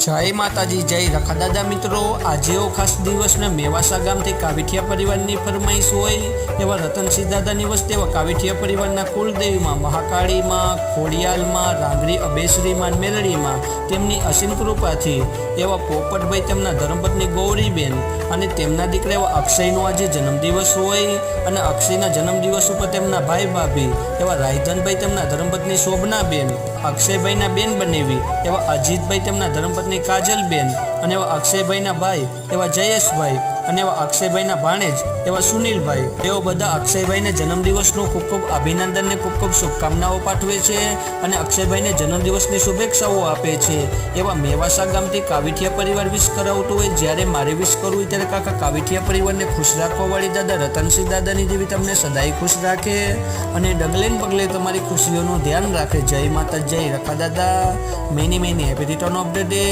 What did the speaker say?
जय माताजी जय रखादादा मित्रों आज खास दिवस ने मेवासा गाम थी काविठिया परिवार की फरमाइश होय एवं रतनसिंह दादा ની વસ્તી એવા કાવિઠિયા પરિવારના કુલદેવીમાં મહાકાળીમાં ખોડિયાલમાં રાંગરી અબેસરીમાં મેલડીમાં તેમની અસીમ કૃપાથી એવા પોપટભાઈ તેમના ધર્મપત્ની ગૌરીબેન અને તેમના દીકરા એવા અક્ષયનો આજે જન્મદિવસ હોય અને અક્ષયના જન્મદિવસ ઉપર તેમના ભાઈ ભાભી એવા રાયધનભાઈ તેમના ધર્મપત્ની શોભનાબેન અક્ષયભાઈના બેન બનેવી એવા અજીતભાઈ તેમના ધર્મપત્ની કાજલબેન અને એવા અક્ષયભાઈના ભાઈ એવા જયેશભાઈ અને એવા અક્ષયભાઈના ભાણેજ એવા સુનિલભાઈ એવો બધા અક્ષયભાઈને જન્મદિવસનું ખૂબ ખૂબ અભિનંદન ને ખૂબ ખૂબ શુભકામનાઓ પાઠવે છે અને અક્ષયભાઈને જન્મદિવસની શુભેચ્છાઓ આપે છે એવા મેવાસા ગામથી કાવિઠિયા પરિવાર વિશ કરાવતું હોય જ્યારે મારે વિશ કરવું ત્યારે કાકા કાવિઠિયા પરિવારને ખુશ રાખવાવાળી દાદા રતનસિંહ દાદાની દેવી તમને સદાય ખુશ રાખે અને ડગલે ને પગલે તમારી ખુશીઓનું ધ્યાન રાખે. જય માતા જય રખા દાદા. Many happy return of the day.